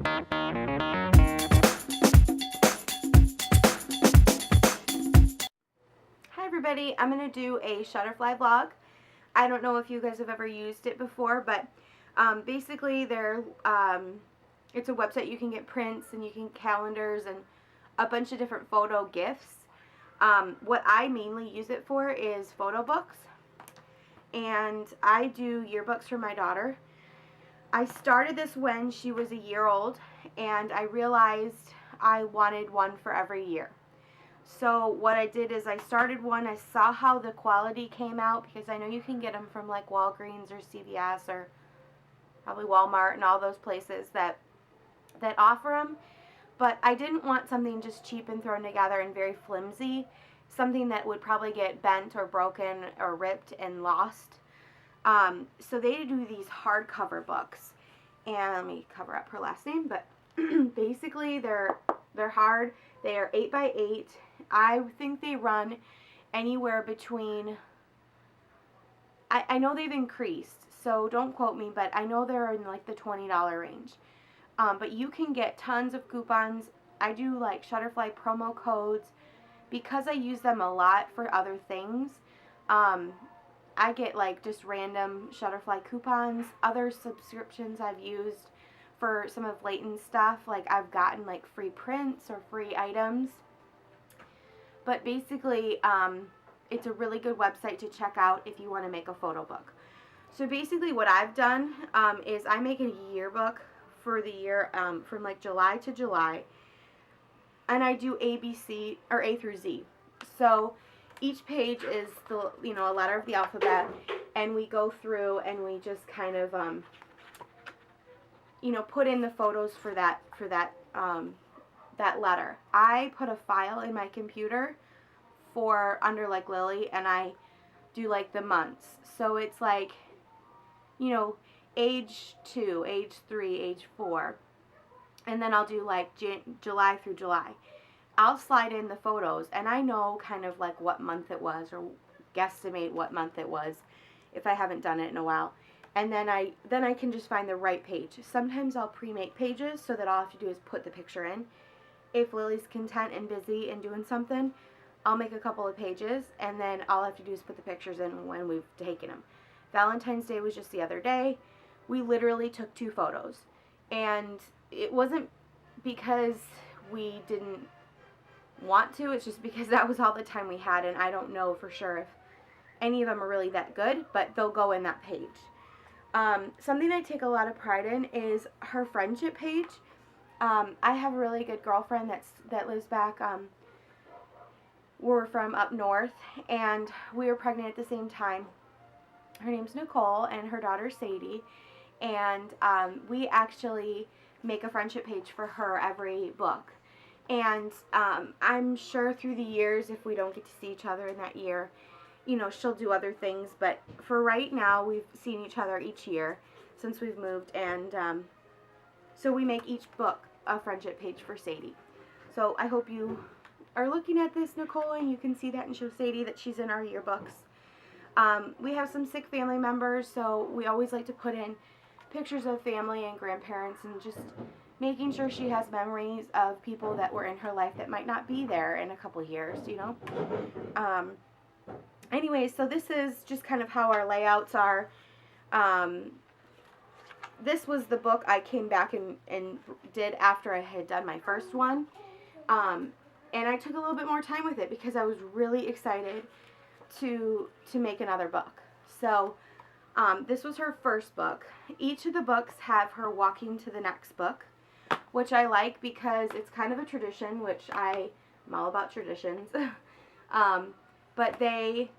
Hi everybody, I'm going to do a Shutterfly vlog. I don't know if you guys have ever used it before, but basically it's a website you can get prints and you can get calendars and a bunch of different photo gifts. What I mainly use it for is photo books, and I do yearbooks for my daughter. I started this when she was a year old, and I realized I wanted one for every year. So what I did is I started one. I saw how the quality came out, because I know you can get them from like Walgreens or CVS or probably Walmart and all those places that offer them. But I didn't want something just cheap and thrown together and very flimsy, something that would probably get bent or broken or ripped and lost. So they do these hardcover books, and let me cover up her last name, but basically they're hard. They are 8 by 8. I think they run anywhere between, I know they've increased, so don't quote me, but I know they're in like the $20 range. But you can get tons of coupons. I do like Shutterfly promo codes because I use them a lot for other things. I get like just random Shutterfly coupons. Other subscriptions I've used for some of Layton's stuff, like I've gotten like free prints or free items. But basically, it's a really good website to check out if you want to make a photo book. So basically what I've done is I make a yearbook for the year from like July to July, and I do A, B, C, or A through Z. So each page is the, a letter of the alphabet, and we go through and we just kind of put in the photos for that letter. I put a file in my computer for under like Lily, and I do like the months. So it's like, age 2, age 3, age 4. And then I'll do like July through July. I'll slide in the photos, and I know kind of like what month it was, or guesstimate what month it was if I haven't done it in a while. And then I can just find the right page. Sometimes I'll pre-make pages so that all I have to do is put the picture in. If Lily's content and busy and doing something, I'll make a couple of pages, and then all I have to do is put the pictures in when we've taken them. Valentine's Day was just the other day. We literally took 2 photos, and it wasn't because we didn't want to, it's just because that was all the time we had, and I don't know for sure if any of them are really that good, but they'll go in that page. Something I take a lot of pride in is her friendship page. I have a really good girlfriend that lives back, we're from up north, and we were pregnant at the same time. Her name's Nicole, and her daughter Sadie, and we actually make a friendship page for her every book. And I'm sure through the years, if we don't get to see each other in that year, she'll do other things. But for right now, we've seen each other each year since we've moved, and so we make each book a friendship page for Sadie. So I hope you are looking at this, Nicole, and you can see that and show Sadie that she's in our yearbooks. We have some sick family members, so we always like to put in pictures of family and grandparents, and just making sure she has memories of people that were in her life that might not be there in a couple years, Anyway, so this is just kind of how our layouts are. This was the book I came back and did after I had done my first one. And I took a little bit more time with it because I was really excited to make another book. So this was her first book. Each of the books have her walking to the next book, which I like because it's kind of a tradition, which I'm all about traditions. But they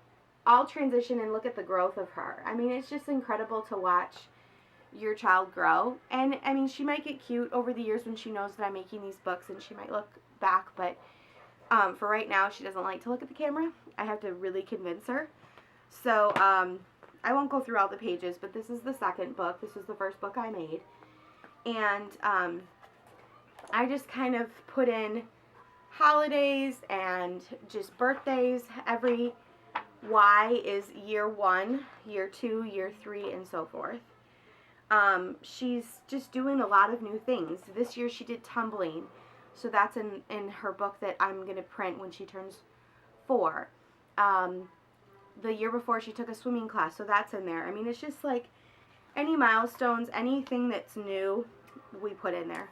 all transition and look at the growth of her. I mean, it's just incredible to watch your child grow. And I mean, she might get cute over the years when she knows that I'm making these books, and she might look back, but for right now, she doesn't like to look at the camera. I have to really convince her. So I won't go through all the pages, but this is the second book. This was the first book I made. And I just kind of put in holidays and just birthdays. Every Y is year 1, year 2, year 3, and so forth. She's just doing a lot of new things. This year she did tumbling, so that's in her book that I'm going to print when she turns 4. The year before she took a swimming class, so that's in there. I mean, it's just like any milestones, anything that's new, we put in there.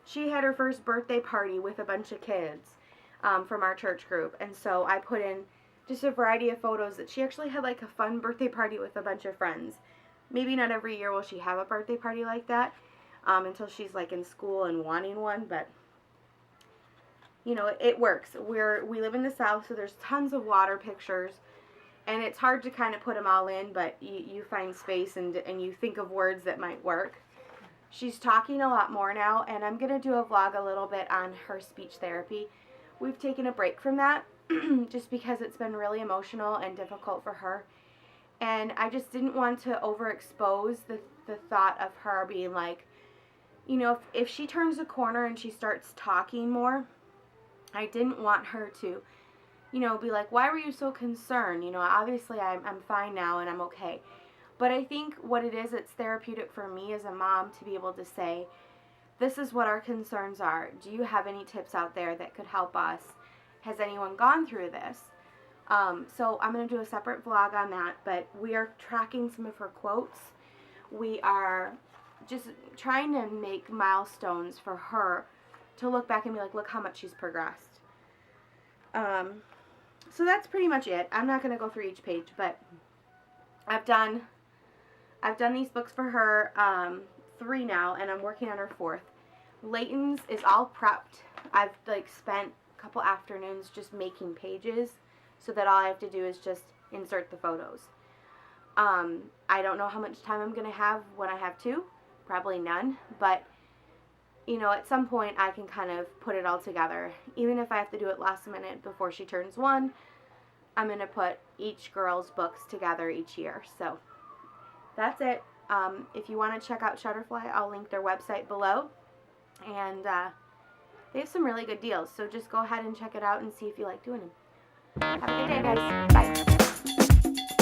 She had her first birthday party with a bunch of kids from our church group, and so I put in just a variety of photos that she actually had like a fun birthday party with a bunch of friends. Maybe not every year will she have a birthday party like that until she's like in school and wanting one, but you know, it works. We live in the South, so there's tons of water pictures, and it's hard to kind of put them all in, but you find space and you think of words that might work. She's talking a lot more now, and I'm going to do a vlog a little bit on her speech therapy. We've taken a break from that just because it's been really emotional and difficult for her, and I just didn't want to overexpose the thought of her being like, you know, if she turns a corner and she starts talking more, I didn't want her to, you know, be like, why were you so concerned? You know, obviously I'm fine now and I'm okay. But I think what it is, it's therapeutic for me as a mom to be able to say, this is what our concerns are. Do you have any tips out there that could help us? Has anyone gone through this? So I'm going to do a separate vlog on that, but we are tracking some of her quotes. We are just trying to make milestones for her to look back and be like, look how much she's progressed. So that's pretty much it. I'm not going to go through each page, but I've done these books for her 3 now, and I'm working on her 4th. Layton's is all prepped. I've like spent a couple afternoons just making pages so that all I have to do is just insert the photos. I don't know how much time I'm going to have when I have 2. Probably none, but you know, at some point I can kind of put it all together. Even if I have to do it last minute before she turns 1, I'm going to put each girl's books together each year. So that's it. If you want to check out Shutterfly, I'll link their website below. And they have some really good deals. So just go ahead and check it out and see if you like doing them. Have a good day, guys. Bye.